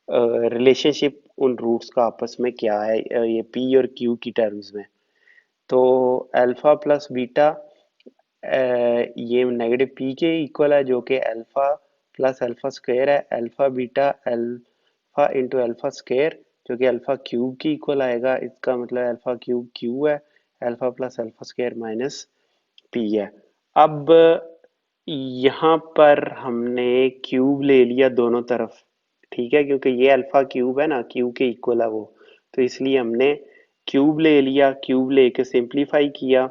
रिलेशनशिप उन रूट्स का आपस में क्या है, ये पी और क्यू की टर्म्स में। तो अल्फा प्लस बीटा ये नेगेटिव पी के इक्वल है, जो कि अल्फा प्लस अल्फा स्क्वायर है, alpha beta alpha into alpha square, जो कि अल्फा क्यूब की इक्वल आएगा। इसका मतलब अल्फा क्यूब क्यू है, alpha plus alpha square minus P है। अब यहाँ पर हमने क्यूब ले लिया दोनों तरफ, ठीक है, क्योंकि ये अल्फा क्यूब है ना, क्यूब के इक्वल है वो, तो इसलिए हमने क्यूब ले लिया। क्यूब लेके सिंप्लीफाई किया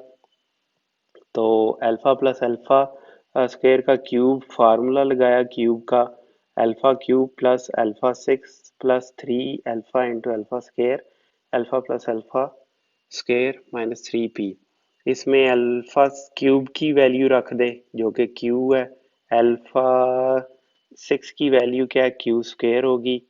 तो अल्फा प्लस अल्फा स्क्वायर का क्यूब, फार्मूला लगाया क्यूब का, alpha cube plus alpha 6 + 3 alpha into alpha square, alpha plus alpha square minus 3p। इसमें अल्फा क्यूब की वैल्यू रख दे जो कि क्यू है, अल्फा 6 की वैल्यू क्या है, क्यू स्क्वायर होगी,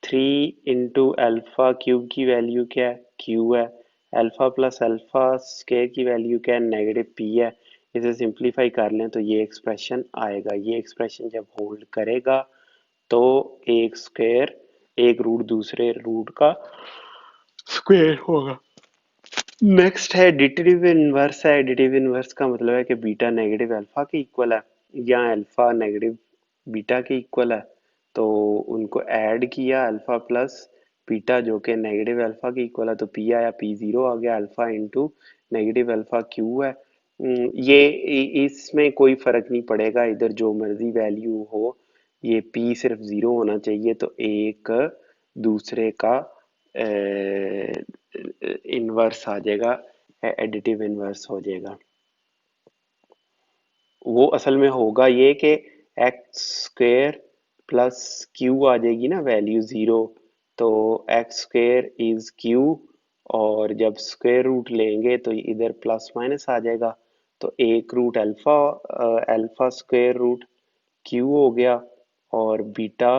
3 इंटू अल्फा क्यूब की वैल्यू क्या है, क्यू है, अल्फा प्लस अल्फा स्क्वायर की वैल्यू क्या है, नेगेटिव पी है। इसे सिंप्लीफाई कर लें तो ये एक्सप्रेशन आएगा। ये एक्सप्रेशन जब होल्ड करेगा तो एक स्क्वायर एक रूट दूसरे रूट का स्क्वायर होगा। नेक्स्ट है एडिटिव इनवर्स। है एडिटिव इनवर्स का मतलब है कि बीटा नेगेटिव अल्फा के इक्वल है या अल्फा नेगेटिव बीटा के इक्वल है, तो उनको ऐड किया अल्फा प्लस बीटा जो कि नेगेटिव अल्फा के इक्वल है, तो पी आया, पी जीरो आ गया, alpha into negative alpha Q है। ये इसमें कोई फर्क नहीं पड़ेगा, इधर जो मर्जी वैल्यू हो, ये पी सिर्फ जीरो होना चाहिए, तो एक दूसरे का इनवर्स आ जाएगा, एडिटिव इनवर्स हो जाएगा। वो असल में होगा ये कि एक्स स्क्वेयर प्लस क्यू आ जाएगी ना वैल्यू जीरो, तो एक्स स्क्वेयर इज क्यू, और जब स्क्वेयर रूट लेंगे तो इधर प्लस माइनस आ जाएगा, तो एक root alpha, alpha square root q हो गया, और beta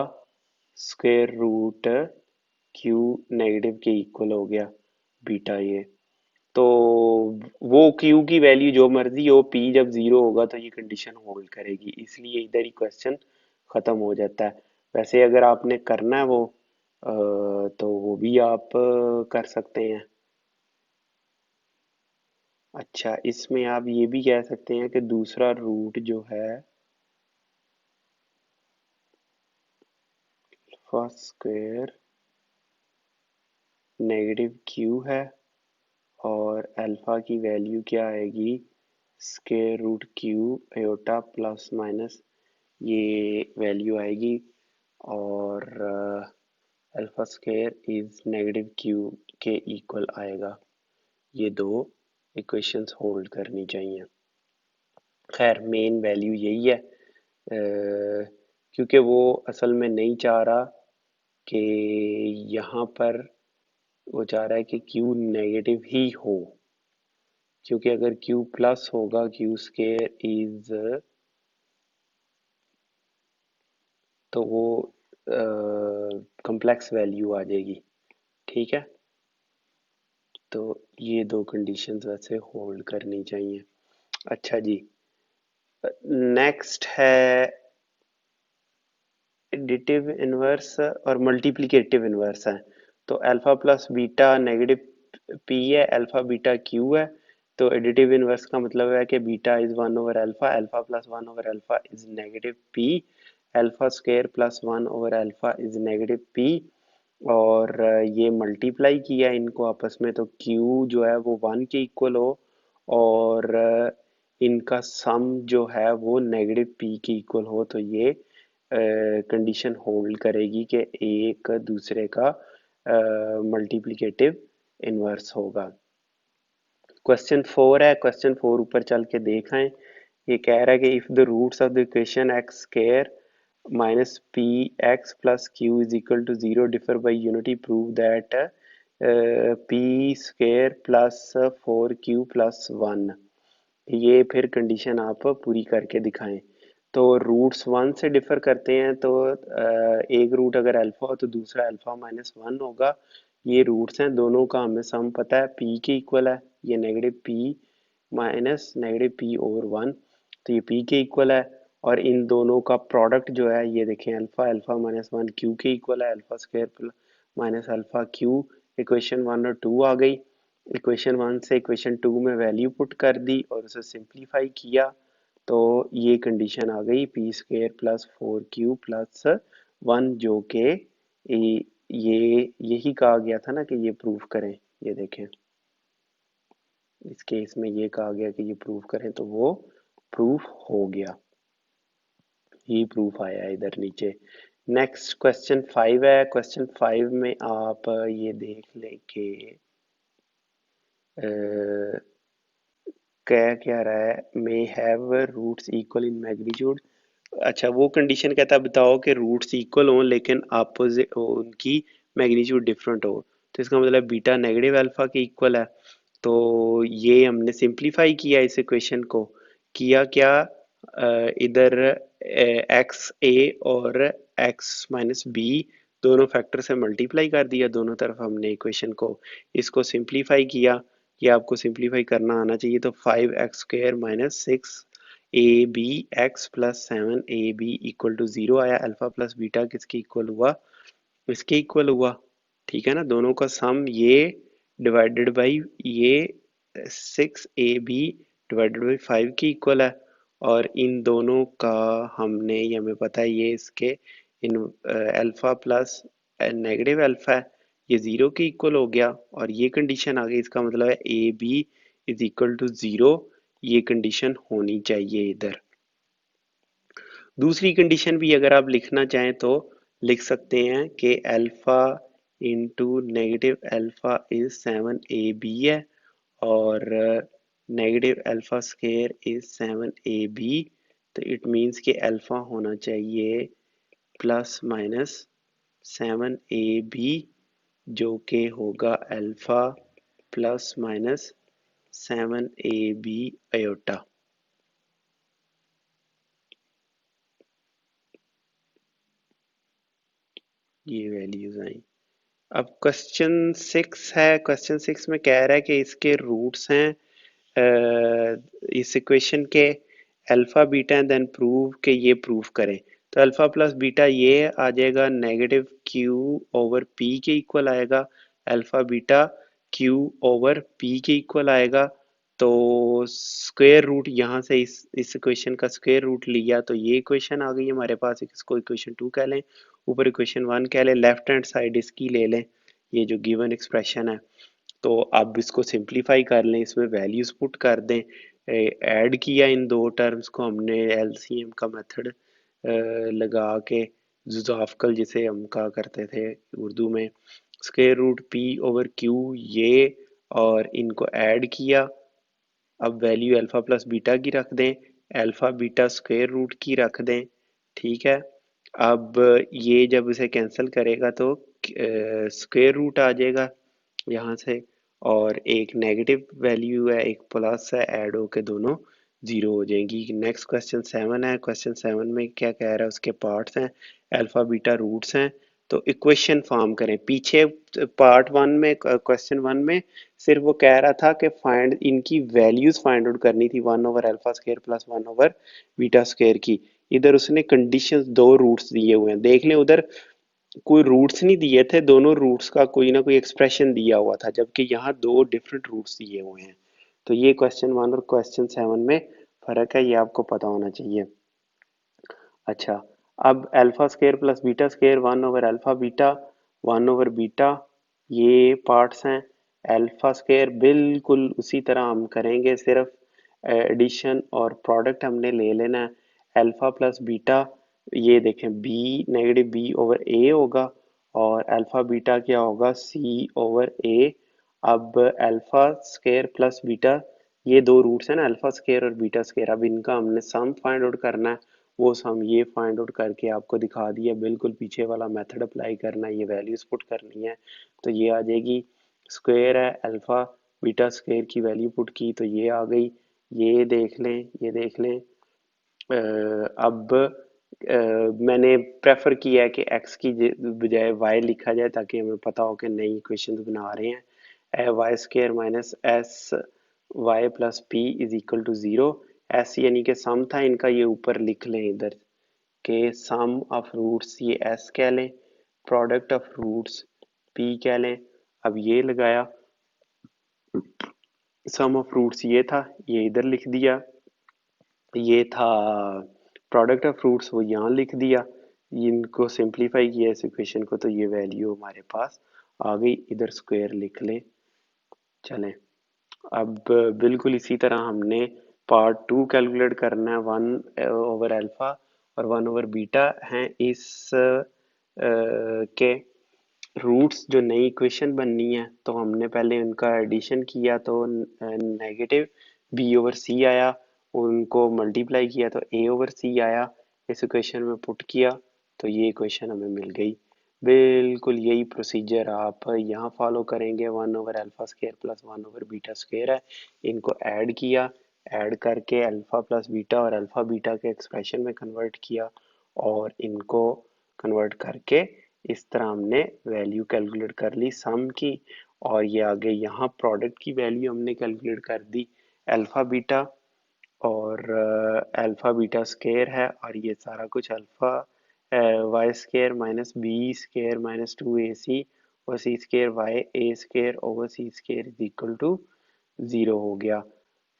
square root q negative के इक्वल हो गया बीटा ये। तो वो क्यू की वैल्यू जो मर्जी हो, पी जब जीरो होगा तो ये कंडीशन होल्ड करेगी, इसलिए इधर ही क्वेश्चन खत्म हो जाता है। वैसे अगर आपने करना है वो तो वो भी आप कर सकते हैं। अच्छा, इसमें आप ये भी कह सकते हैं कि दूसरा रूट जो है फर्स्ट स्क्वायर नेगेटिव क्यू है, और अल्फा की वैल्यू क्या आएगी, square root q iota plus minus ये वैल्यू आएगी, और alpha square is negative q के इक्वल आएगा। ये दो इक्वेशंस होल्ड करनी चाहिए। खैर मेन वैल्यू यही है, क्योंकि वो असल में नहीं चाह रहा कि यहाँ पर, वो चाह रहा है कि क्यू नेगेटिव ही हो, क्योंकि अगर क्यू प्लस होगा, क्यू स्क्वायर इज, तो वो कम्प्लेक्स वैल्यू आ जाएगी, ठीक है। तो ये दो कंडीशंस वैसे होल्ड करनी चाहिए। अच्छा जी, नेक्स्ट है एडिटिव इनवर्स और मल्टीप्लिकेटिव इनवर्स है। तो alpha plus beta negative P है, अल्फा बीटा क्यू है, तो एडिटिव इनवर्स का मतलब है कि beta is 1 over alpha, alpha plus 1 over alpha is negative P, alpha square plus 1 over alpha is negative P, और ये मल्टीप्लाई किया इनको आपस में, तो Q जो है वो 1 के इक्वल हो, और इनका सम जो है वो नेगेटिव पी के इक्वल हो, तो ये कंडीशन होल्ड करेगी कि एक दूसरे का मल्टीप्लिकेटिव इनवर्स होगा। क्वेश्चन 4 है, क्वेश्चन 4 ऊपर चल के देखें। ये कह रहा है कि if the roots of the equation x square minus p x plus q is equal to zero differ by unity, prove that p square plus 4 q plus 1। ये फिर कंडीशन आप पूरी करके दिखाएं। तो रूट्स 1 से डिफर करते हैं, तो एक रूट अगर अल्फा हो तो दूसरा अल्फा माइनस 1 होगा। ये रूट्स हैं, दोनों का हमें सम पता है, पी के इक्वल है, ये negative P minus negative P over 1, तो ये पी के इक्वल है। और इन दोनों का प्रोडक्ट जो है, ये देखें, अल्फा अल्फा माइनस 1 क्यू के इक्वल है, alpha square minus alpha Q, equation 1 और 2 आ गई। इक्वेशन 1 से इक्वेशन 2 में वैल्यू पुट कर दी और उसे सिंप्लीफाई किया, तो ये कंडीशन आ गई P square plus 4q plus 1, जो कि ये यही कहा गया था ना कि ये प्रूव करें। ये देखें, इस केस में ये कहा गया कि ये प्रूव करें, तो वो प्रूफ हो गया, ये प्रूफ आया इधर नीचे। नेक्स्ट क्वेश्चन 5 है। क्वेश्चन 5 में आप ये देख लें कि क्या क्या रहा है, may have roots equal in magnitude. अच्छा, वो कंडीशन कहता है बताओ कि रूट्स इक्वल हों लेकिन अपोजिट उनकी मैग्नीट्यूड डिफरेंट हो। तो इसका मतलब बीटा नेगेटिव अल्फा के इक्वल है। तो ये हमने सिंप्लीफाई किया इस इक्वेशन को। किया क्या, इधर एक्स ए और एक्स माइनस बी दोनों फैक्टर से मल्टीप्लाई कर दिया दोनों तरफ हमने इक्वेशन को। इसको सिंप्लीफाई किया, ये आपको सिंप्लीफाई करना आना चाहिए। तो 5x² minus 6 ab x plus 7ab equal to 0 आया। अल्फा प्लस बीटा किसके इक्वल हुआ, इसके इक्वल हुआ। ठीक है ना, दोनों का सम ये डिवाइडेड बाई ये 6ab डिवाइडेड बाई 5 की इक्वल है। और इन दोनों का हमने, ये हमें पता है ये इसके इन अल्फा प्लस नेगेटिव अल्फा है, ये 0 के इक्वल हो गया और ये कंडीशन आ गई। इसका मतलब है a b is equal to 0, ये कंडीशन होनी चाहिए इधर। दूसरी कंडीशन भी अगर आप लिखना चाहें तो लिख सकते हैं कि alpha into negative alpha is 7ab है और negative alpha square is 7ab। तो इट मीन्स कि अल्फा होना चाहिए प्लस माइनस 7ab, जो कि होगा alpha plus minus 7ab iota. ये वैल्यूज आई। अब क्वेश्चन 6 है। क्वेश्चन 6 में कह रहा है कि इसके रूट्स हैं इस इक्वेशन के alpha beta and then prove के ये प्रूव करें। तो अल्फा प्लस बीटा ये आ जाएगा नेगेटिव क्यू ओवर पी के इक्वल आएगा। Alpha beta Q over P के इक्वल आएगा। तो स्क्वायर रूट यहाँ से इस इक्वेशन का स्क्वायर रूट लिया तो ये इक्वेशन आ गई हमारे पास। इसको इक्वेशन 2 कह लें, ऊपर इक्वेशन 1 कह लें, लेफ्ट हैंड साइड इसकी ले लें, ये जो गिवन एक्सप्रेशन है। तो अब इसको सिंप्लीफाई कर लें, इसमें वैल्यूज पुट कर दें। ऐड किया इन दो टर्म्स को हमने एलसीएम का मेथड लगा के, जुजाफकल जिसे हम कहा करते थे उर्दू में। Square root p over q ये, और इनको ऐड किया। अब वैल्यू अल्फा प्लस बीटा की रख दें, अल्फा बीटा स्क्वायर रूट की रख दें। ठीक है, अब ये जब इसे कैंसिल करेगा तो स्क्वायर रूट आ जाएगा यहाँ से, और एक नेगेटिव वैल्यू है एक प्लस है, ऐड होके दोनों जीरो हो जाएंगी। नेक्स्ट क्वेश्चन 7 है। क्वेश्चन 7 में क्या कह रहा है, उसके पार्ट्स हैं, अल्फा बीटा रूट्स हैं। तो इक्वेशन फॉर्म करें। पीछे पार्ट 1 में, क्वेश्चन 1 में सिर्फ वो कह रहा था कि फाइंड इनकी वैल्यूज फाइंड आउट करनी थी, 1 over alpha square plus 1 over beta square की। इधर उसने कंडीशंस, दो रूट्स दिए हुए हैं, देख लें उधर कोई रूट्स नहीं दिए थे, दोनों रूट्स का कोई ना कोई एक्सप्रेशन दिया हुआ था, जबकि यहाँ दो डिफरेंट रूट्स दिए हुए हैं। तो ये क्वेश्चन 1 और क्वेश्चन 7 में फर्क है, ये आपको पता होना चाहिए। अच्छा, अब alpha square plus beta square 1 over alpha beta 1 over beta, ये पार्ट्स हैं। अल्फा स्क्वायर बिल्कुल उसी तरह हम करेंगे, सिर्फ एडिशन और प्रोडक्ट हमने ले लेना है। अल्फा प्लस बीटा, ये देखें बी नेगेटिव बी ओवर ए होगा, और अल्फा बीटा क्या होगा, सी ओवर ए। अब अल्फा स्क्वायर प्लस बीटा, ये दो रूट्स हैं ना अल्फा स्क्वायर और बीटा स्क्वायर, अब इनका हमने सम फाइंड आउट करना है। वो सम ये फाइंड आउट करके आपको दिखा दिया, बिल्कुल पीछे वाला मेथड अप्लाई करना है, ये वैल्यूज पुट करनी है। तो ये आ जाएगी, स्क्वायर है अल्फा बीटा स्क्वायर की वैल्यू पुट की तो ये आ गई। ये देख लें, ये देख लें। अब मैंने प्रेफर किया है कि x की बजाय y लिखा जाए, ताकि हमें पता हो कि नई इक्वेशन बना रहे हैं। Y square minus s y plus p is equal to 0। S यानी कि सम था इनका, ये ऊपर लिख लें इधर के सम ऑफ रूट्स, ये एस कह लें, प्रोडक्ट ऑफ रूट्स पी कह लें। अब ये लगाया, सम ऑफ फ्रूट्स ये था, ये इधर लिख दिया। ये था प्रोडक्ट ऑफ फ्रूट्स, वो यहाँ लिख दिया। इनको सिंप्लीफाई किया इस इक्वेशन को, तो ये वैल्यू हमारे पास आ गई। इधर स्क्वायर लिख लें। चलें, अब बिल्कुल इसी तरह हमने पार्ट टू कैलकुलेट करना है। 1 ओवर अल्फा और 1 ओवर बीटा हैं इस के रूट्स। जो नई इक्वेशन बननी है तो हमने पहले उनका एडिशन किया तो नेगेटिव बी ओवर सी आया, उनको मल्टीप्लाई किया तो ए ओवर सी आया। इस इक्वेशन में पुट किया तो ये इक्वेशन हमें मिल गई। बिल्कुल यही प्रोसीजर आप यहाँ फॉलो करेंगे। 1 over alpha square plus 1 over beta square है, इनको ऐड किया, ऐड करके अल्फा प्लस बीटा और अल्फा बीटा के एक्सप्रेशन में कन्वर्ट किया, और इनको कन्वर्ट करके इस तरह हमने वैल्यू कैलकुलेट कर ली सम की। और ये आगे यहाँ प्रोडक्ट की वैल्यू हमने कैलकुलेट कर दी अल्फा बीटा, और अल्फा बीटा स्क्वायर है, और ये सारा कुछ alpha Y square minus B square minus 2ac और C square Y A square over C square is equal to 0 हो गया।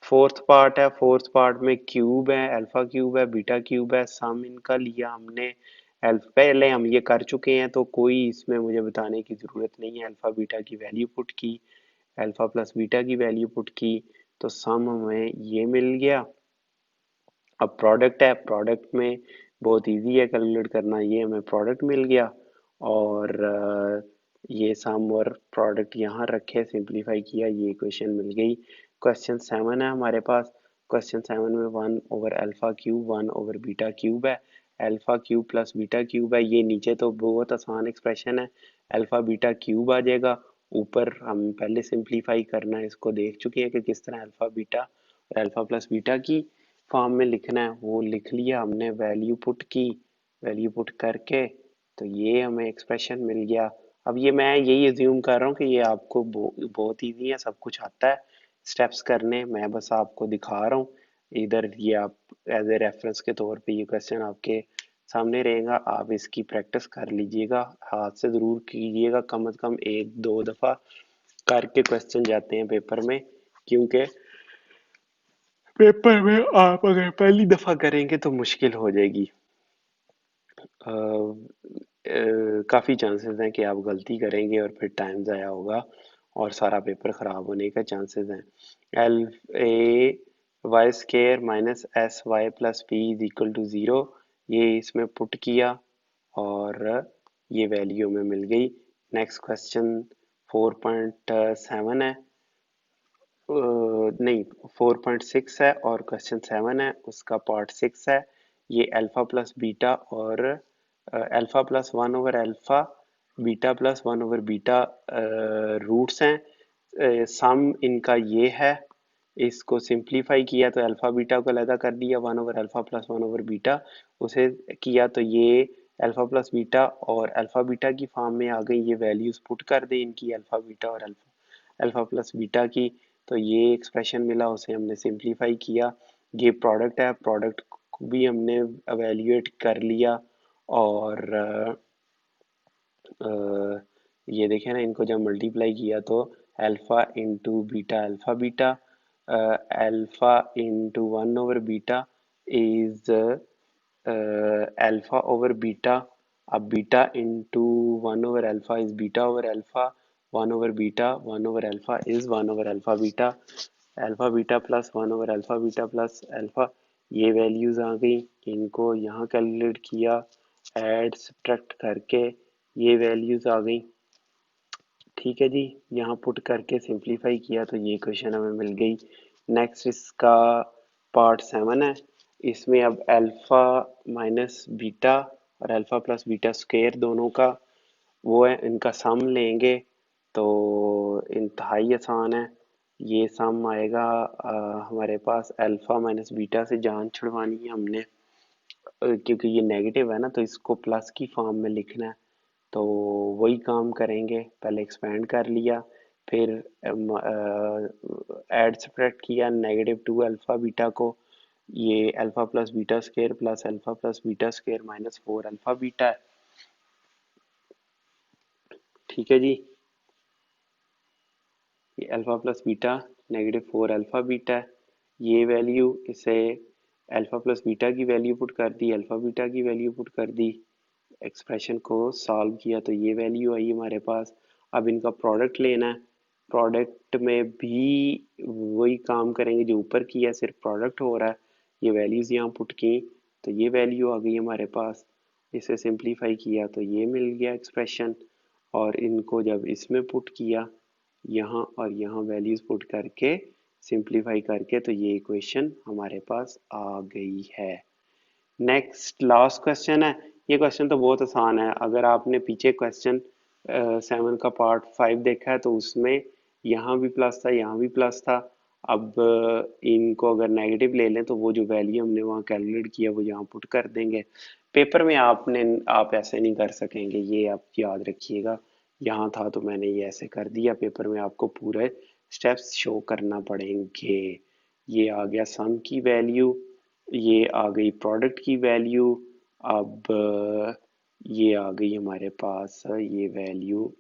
फोर्थ पार्ट है, फोर्थ पार्ट में क्यूब है, अल्फा क्यूब है, बीटा क्यूब है, सम इनका लिया हमने। पहले हम ये कर चुके हैं तो कोई इसमें मुझे बताने की ज़रूरत नहीं है। अल्फा बीटा की वैल्यू पुट की, अल्फा प्लस बीटा की वैल्यू पुट की, तो सम हमें ये मिल गया। अब प्रोडक्ट है, प्रोडक्ट में बहुत इजी है कैलकुलेट करना, ये हमें प्रोडक्ट मिल गया। और ये सम और प्रोडक्ट यहाँ रखे, सिंप्लीफाई किया, ये इक्वेशन मिल गई। क्वेश्चन 7 है हमारे पास। क्वेश्चन 7 में 1 over alpha cube 1 over beta cube है। Alpha cube plus beta cube है, ये नीचे तो बहुत आसान एक्सप्रेशन है, अल्फा बीटा क्यूब आ जाएगा। ऊपर हम पहले सिंप्लीफाई करना है, इसको देख चुके हैं कि किस तरह अल्फा बीटा और अल्फा प्लस बीटा की फॉर्म में लिखना है, वो लिख लिया हमने। वैल्यू पुट की, वैल्यू पुट करके तो ये हमें एक्सप्रेशन मिल गया। अब ये मैं यही अज्यूम कर रहा हूँ कि ये आपको बहुत ईजी है, सब कुछ आता है स्टेप्स करने, मैं बस आपको दिखा रहा हूँ। इधर ये आप एज ए रेफरेंस के तौर पे ये क्वेश्चन आपके सामने रहेगा, आप इसकी प्रैक्टिस कर लीजिएगा, हाथ से ज़रूर कीजिएगा, कम से कम 1-2 दफ़ा करके क्वेश्चन जाते हैं पेपर में। क्योंकि पेपर में आप अगर पहली दफा करेंगे तो मुश्किल हो जाएगी। काफ़ी चांसेस हैं कि आप गलती करेंगे और फिर टाइम ज़ाया होगा और सारा पेपर ख़राब होने का चांसेस हैं। L a y square minus s y plus p is equal to zero, ये इसमें पुट किया और ये वैल्यू में मिल गई। नेक्स्ट क्वेश्चन 4.7 है, नहीं 4.6 है, और क्वेश्चन 7 है उसका पार्ट 6 है। ये अल्फा प्लस बीटा और alpha plus 1 over alpha beta plus 1 over beta roots हैं। सम इनका ये है, इसको सिंप्लीफाई किया तो अल्फा बीटा को अलग कर दिया, 1 over alpha plus 1 over beta उसे किया तो ये अल्फा प्लस बीटा और अल्फा बीटा की फॉर्म में आ गई। ये वैल्यूज पुट कर दे इनकी, अल्फा बीटा और अल्फा प्लस बीटा की, तो ये एक्सप्रेशन मिला, उसे हमने सिंप्लीफाई किया। ये प्रोडक्ट है, प्रोडक्ट को भी हमने एवेल्यूएट कर लिया। और ये देखें ना, इनको जब मल्टीप्लाई किया तो alpha into beta alpha beta, alpha into 1 over beta is alpha over beta. अब beta into 1 over alpha is beta over alpha, 1 over beta 1 over alpha is 1 over alpha beta, alpha beta plus 1 over alpha beta plus alpha, ये values आ गई। इनको यहाँ calculate किया, add subtract करके ये values आ गई। ठीक है जी, यहाँ पुट करके सिंप्लीफाई किया तो ये क्वेश्चन हमें मिल गई। नेक्स्ट इसका पार्ट 7 है, इसमें अब अल्फा माइनस बीटा और अल्फा प्लस बीटा स्क्वायर दोनों का वो है, इनका सम लेंगे तो इंतहाई आसान है। ये सम आएगा हमारे पास अल्फा माइनस बीटा से जान छुड़वानी है हमने, क्योंकि ये नेगेटिव है ना तो इसको प्लस की फॉर्म में लिखना है। तो वही काम करेंगे, पहले एक्सपेंड कर लिया, फिर ऐड सब्ट्रैक्ट किया -2 अल्फा बीटा को, ये alpha plus beta square plus alpha plus beta square minus 4 alpha beta है। ठीक है जी, ये alpha plus beta -4 alpha beta है, ये वैल्यू इसे अल्फ़ा प्लस बीटा की वैल्यू पुट कर दी, अल्फ़ा बीटा की वैल्यू पुट कर दी, एक्सप्रेशन को सॉल्व किया तो ये वैल्यू आई हमारे पास। अब इनका प्रोडक्ट लेना है, प्रोडक्ट में भी वही काम करेंगे जो ऊपर किया, सिर्फ प्रोडक्ट हो रहा है। ये वैल्यूज़ यहाँ पुट की तो ये वैल्यू आ गई हमारे पास। इसे सिंप्लीफाई किया तो ये मिल गया एक्सप्रेशन, और इनको जब इसमें पुट किया यहाँ और यहाँ वैल्यूज़ पुट करके सिंप्लीफाई करके तो ये इक्वेशन हमारे पास आ गई है। नेक्स्ट लास्ट क्वेश्चन है। ये क्वेश्चन तो बहुत आसान है, अगर आपने पीछे क्वेश्चन 7 का पार्ट 5 देखा है तो उसमें यहाँ भी प्लस था यहाँ भी प्लस था। अब इनको अगर नेगेटिव ले लें तो वो जो वैल्यू हमने वहाँ कैलकुलेट किया वो यहाँ पुट कर देंगे। पेपर में आप ऐसे नहीं कर सकेंगे, ये आप याद रखिएगा। यहाँ था तो मैंने ये ऐसे कर दिया, पेपर में आपको पूरे स्टेप्स शो करना पड़ेंगे। ये आ गया सम की वैल्यू, ये आ गई प्रोडक्ट की वैल्यू। अब ये आ गई हमारे पास ये वैल्यू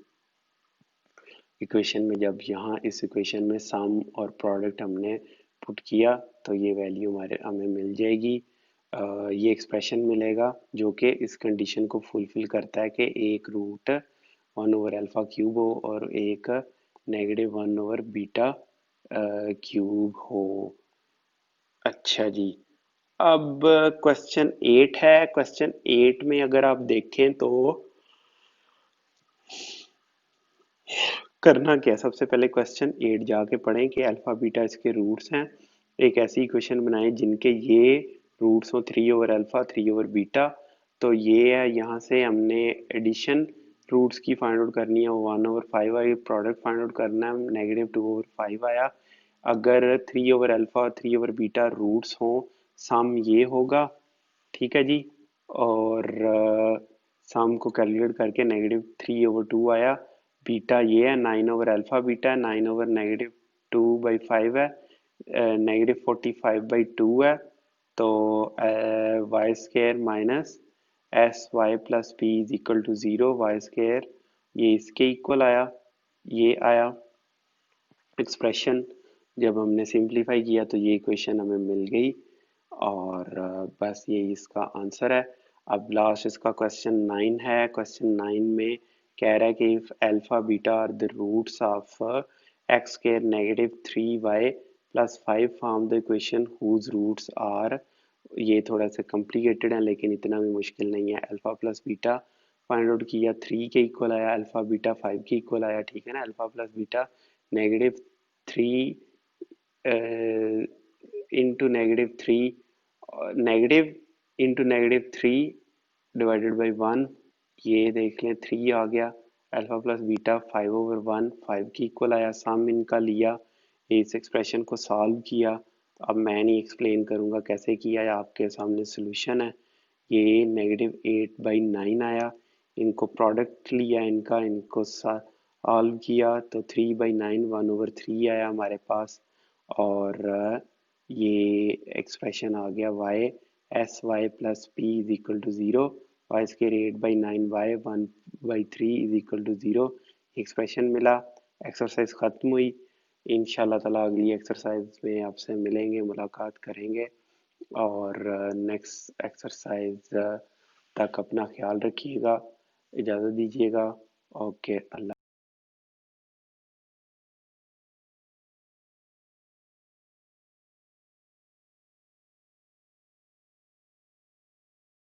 इक्वेशन में, जब यहाँ इस इक्वेशन में सम और प्रोडक्ट हमने पुट किया तो ये वैल्यू हमें मिल जाएगी। ये एक्सप्रेशन मिलेगा जो कि इस कंडीशन को फुलफिल करता है कि एक रूट 1/α³ हो और एक -1/β³ हो। अच्छा जी, अब क्वेश्चन 8 है। क्वेश्चन 8 में अगर आप देखें तो करना क्या है, सबसे पहले क्वेश्चन 8 जाके पढ़ें कि अल्फा बीटा इसके रूट्स हैं। एक ऐसी इक्वेशन बनाएं जिनके ये रूट्स हो 3/α 3/β। तो ये है, यहाँ से हमने एडिशन रूट्स की फाइंड आउट करनी है, 1/5 आई, प्रोडक्ट फाइंड आउट करना है, -2/5 आया। अगर 3/α और 3/β रूट्स हों, सम ये होगा, ठीक है जी। और सम को कैलकुलेट करके -3/2 आया। बीटा ये है 9/α बीटा है, 9/-2/5 है, -45/2 है। तो y square minus s y plus p is equal to 0, y square ये इसके इक्वल आया, ये आया एक्सप्रेशन। जब हमने सिंप्लीफाई किया तो ये इक्वेशन हमें मिल गई, और बस ये इसका आंसर है। अब लास्ट इसका क्वेश्चन 9 है। क्वेश्चन 9 में कह रहा है कि if alpha beta are the roots of x square -3y + 5 form the equation whose roots are. ये थोड़ा सा कॉम्प्लिकेटेड है लेकिन इतना भी मुश्किल नहीं है। Alpha plus beta find out किया, 3 के इक्वल आया, अल्फा बीटा 5 के इक्वल आया, ठीक है ना। Alpha plus beta -3 into -3, negative into -3 divided by 1, ये देख लें 3 आ गया। अल्फा प्लस बीटा 5/1 5 के इक्वल आया, सम इनका लिया, इस एक्सप्रेशन को सॉल्व किया। अब मैं नहीं एक्सप्लेन करूँगा कैसे किया है, आपके सामने सोल्यूशन है। ये -8/9 आया, इनको प्रोडक्ट लिया इनका, इनको सॉल्व किया तो 3/9 1/3 आया हमारे पास। और ये एक्सप्रेशन आ गया y s y plus p is equal to 0, y square 8/9 y 1/3 is equal to 0, expression मिला। एक्सरसाइज ख़त्म हुई। इंशाल्लाह ताला अगली एक्सरसाइज में आपसे मिलेंगे, मुलाकात करेंगे, और नेक्स्ट एक्सरसाइज तक अपना ख्याल रखिएगा, इजाज़त दीजिएगा। ओके, अल्लाह।